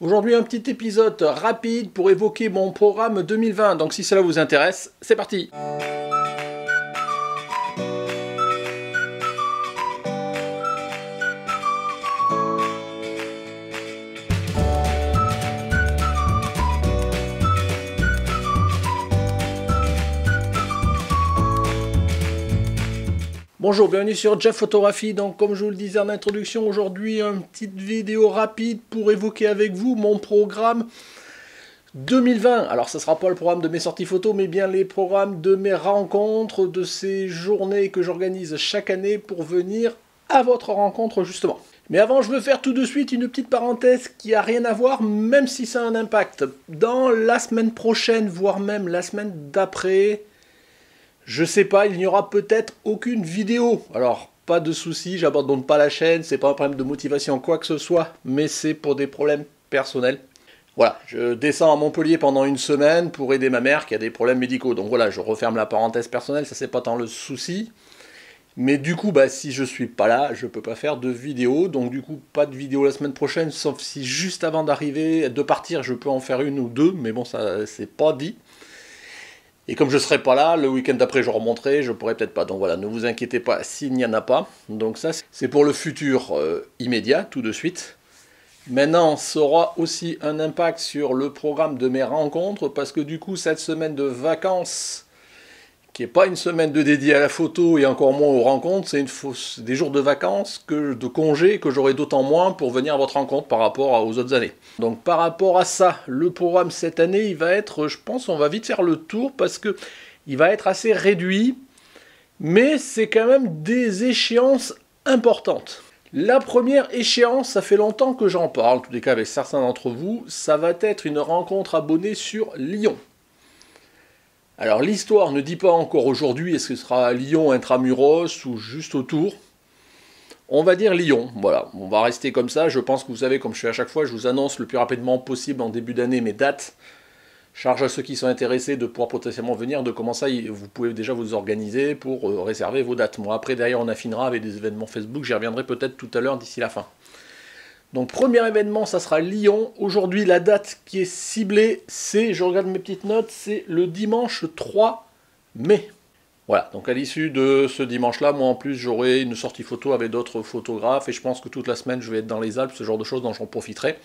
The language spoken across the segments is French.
Aujourd'hui, un petit épisode rapide pour évoquer mon programme 2020. Donc si cela vous intéresse, c'est parti! Bonjour, bienvenue sur Jeff Photographie. Donc comme je vous le disais en introduction, aujourd'hui une petite vidéo rapide pour évoquer avec vous mon programme 2020. Alors ce ne sera pas le programme de mes sorties photos, mais bien les programmes de mes rencontres, de ces journées que j'organise chaque année pour venir à votre rencontre justement. Mais avant, je veux faire tout de suite une petite parenthèse qui n'a rien à voir, même si ça a un impact. Dans la semaine prochaine, voire même la semaine d'après, je sais pas, il n'y aura peut-être aucune vidéo. Alors, pas de souci, j'abandonne pas la chaîne, c'est pas un problème de motivation, quoi que ce soit, mais c'est pour des problèmes personnels. Voilà, je descends à Montpellier pendant une semaine pour aider ma mère qui a des problèmes médicaux. Donc voilà, je referme la parenthèse personnelle, ça c'est pas tant le souci. Mais du coup, si je suis pas là, je peux pas faire de vidéo. Donc du coup, pas de vidéo la semaine prochaine, sauf si juste avant de partir, je peux en faire une ou deux. Mais bon, ça c'est pas dit. Et comme je ne serai pas là, le week-end d'après je remonterai, je pourrai peut-être pas. Donc voilà, ne vous inquiétez pas s'il n'y en a pas. Donc ça, c'est pour le futur immédiat, tout de suite. Maintenant, ça aura aussi un impact sur le programme de mes rencontres, parce que du coup, cette semaine de vacances, qui n'est pas une semaine de dédiée à la photo et encore moins aux rencontres, c'est des jours de vacances, de congés, que j'aurai d'autant moins pour venir à votre rencontre par rapport aux autres années. Donc par rapport à ça, le programme cette année, il va être, je pense, on va vite faire le tour, parce que il va être assez réduit, mais c'est quand même des échéances importantes. La première échéance, ça fait longtemps que j'en parle, en tous les cas avec certains d'entre vous, ça va être une rencontre abonnée sur Lyon. Alors l'histoire ne dit pas encore aujourd'hui, est-ce que ce sera Lyon intramuros ou juste autour. On va dire Lyon, voilà, on va rester comme ça. Je pense que vous savez, comme je fais à chaque fois, je vous annonce le plus rapidement possible en début d'année mes dates. Charge à ceux qui sont intéressés de pouvoir potentiellement venir, de comment ça, vous pouvez déjà vous organiser pour réserver vos dates. Moi après, derrière, on affinera avec des événements Facebook, j'y reviendrai peut-être tout à l'heure d'ici la fin. Donc premier événement, ça sera Lyon. Aujourd'hui, la date qui est ciblée, c'est, je regarde mes petites notes, c'est le dimanche 3 mai. Voilà, donc à l'issue de ce dimanche-là, moi en plus, j'aurai une sortie photo avec d'autres photographes, et je pense que toute la semaine, je vais être dans les Alpes, ce genre de choses, dont j'en profiterai.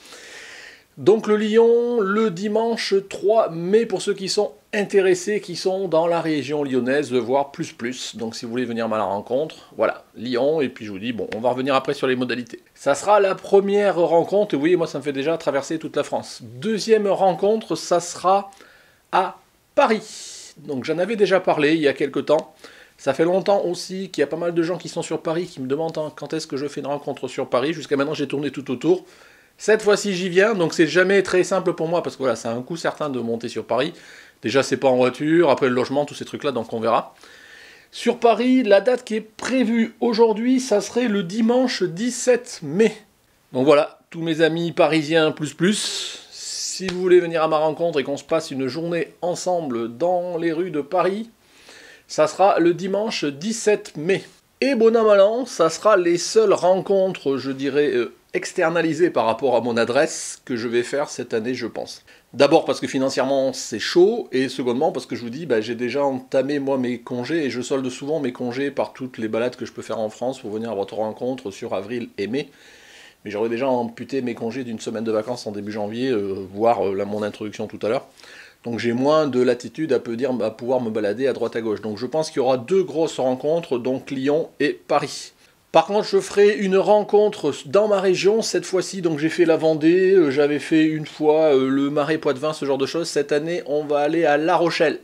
Donc le Lyon, le dimanche 3 mai, pour ceux qui sont intéressés, qui sont dans la région lyonnaise, voire plus. Donc si vous voulez venir à la rencontre, voilà, Lyon, et puis je vous dis, bon, on va revenir après sur les modalités. Ça sera la première rencontre, et vous voyez, moi ça me fait déjà traverser toute la France. Deuxième rencontre, ça sera à Paris. Donc j'en avais déjà parlé il y a quelques temps. Ça fait longtemps aussi qu'il y a pas mal de gens qui sont sur Paris, qui me demandent quand est-ce que je fais une rencontre sur Paris. Jusqu'à maintenant, j'ai tourné tout autour. Cette fois-ci, j'y viens, donc c'est jamais très simple pour moi, parce que voilà, c'est un coût certain de monter sur Paris. Déjà, c'est pas en voiture, après le logement, tous ces trucs-là, donc on verra. Sur Paris, la date qui est prévue aujourd'hui, ça serait le dimanche 17 mai. Donc voilà, tous mes amis parisiens si vous voulez venir à ma rencontre et qu'on se passe une journée ensemble dans les rues de Paris, ça sera le dimanche 17 mai. Et bon an mal an, ça sera les seules rencontres, je dirais, externalisées par rapport à mon adresse que je vais faire cette année, je pense. D'abord parce que financièrement c'est chaud, et secondement parce que je vous dis, j'ai déjà entamé moi mes congés, et je solde souvent mes congés par toutes les balades que je peux faire en France pour venir à votre rencontre sur avril et mai. Mais j'aurais déjà amputé mes congés d'une semaine de vacances en début janvier, voire mon introduction tout à l'heure. Donc j'ai moins de latitude à pouvoir me balader à droite à gauche. Donc je pense qu'il y aura deux grosses rencontres, donc Lyon et Paris. Par contre, je ferai une rencontre dans ma région cette fois-ci. Donc j'ai fait la Vendée, j'avais fait une fois le Marais Poitevin, ce genre de choses. Cette année, on va aller à La Rochelle.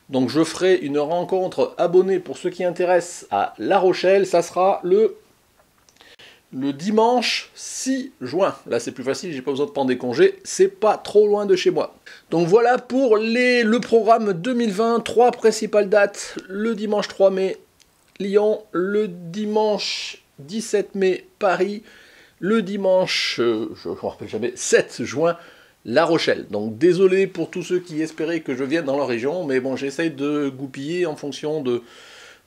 Donc je ferai une rencontre abonnée pour ceux qui intéressent à La Rochelle. Ça sera le dimanche 6 juin. Là c'est plus facile, j'ai pas besoin de prendre des congés, c'est pas trop loin de chez moi. Donc voilà pour le programme 2020, 3 principales dates, le dimanche 3 mai, Lyon, le dimanche 17 mai, Paris, le dimanche, je ne me rappelle jamais, 7 juin, La Rochelle. Donc désolé pour tous ceux qui espéraient que je vienne dans leur région, mais bon, j'essaye de goupiller en fonction de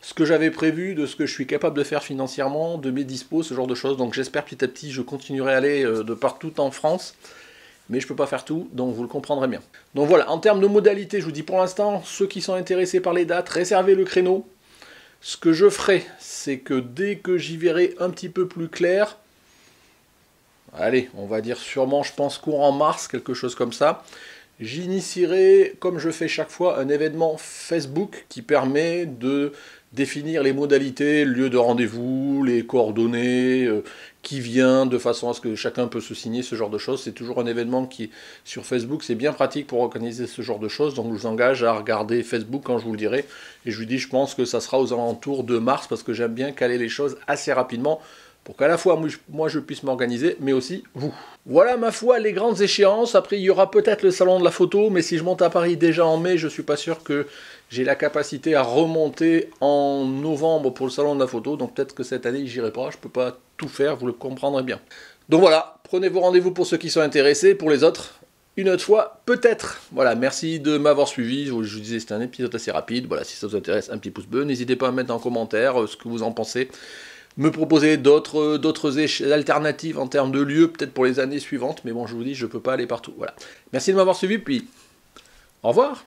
ce que j'avais prévu, de ce que je suis capable de faire financièrement, de mes dispos, ce genre de choses. Donc j'espère petit à petit, je continuerai à aller de partout en France. mais je peux pas faire tout, donc vous le comprendrez bien. Donc voilà, en termes de modalités, je vous dis pour l'instant, ceux qui sont intéressés par les dates, réservez le créneau. Ce que je ferai, c'est que dès que j'y verrai un petit peu plus clair, allez, on va dire sûrement, je pense, courant mars, quelque chose comme ça, j'initierai, comme je fais chaque fois, un événement Facebook qui permet de définir les modalités, le lieu de rendez-vous, les coordonnées, qui vient, de façon à ce que chacun peut se signer, ce genre de choses. C'est toujours un événement qui, sur Facebook, c'est bien pratique pour organiser ce genre de choses. Donc je vous engage à regarder Facebook quand je vous le dirai. Et je vous dis, je pense que ça sera aux alentours de mars, parce que j'aime bien caler les choses assez rapidement, pour qu'à la fois moi je puisse m'organiser, mais aussi vous. Voilà ma foi les grandes échéances. Après il y aura peut-être le salon de la photo, mais si je monte à Paris déjà en mai, je suis pas sûr que j'ai la capacité à remonter en novembre pour le salon de la photo, donc peut-être que cette année j'irai pas, je peux pas tout faire, vous le comprendrez bien. Donc voilà, prenez vos rendez-vous pour ceux qui sont intéressés, pour les autres, une autre fois, peut-être. Voilà, merci de m'avoir suivi, je vous disais c'était un épisode assez rapide, voilà, si ça vous intéresse, un petit pouce bleu, n'hésitez pas à mettre en commentaire ce que vous en pensez, me proposer d'autres alternatives en termes de lieux, peut-être pour les années suivantes, mais bon, je vous dis, je peux pas aller partout, voilà. Merci de m'avoir suivi, puis au revoir.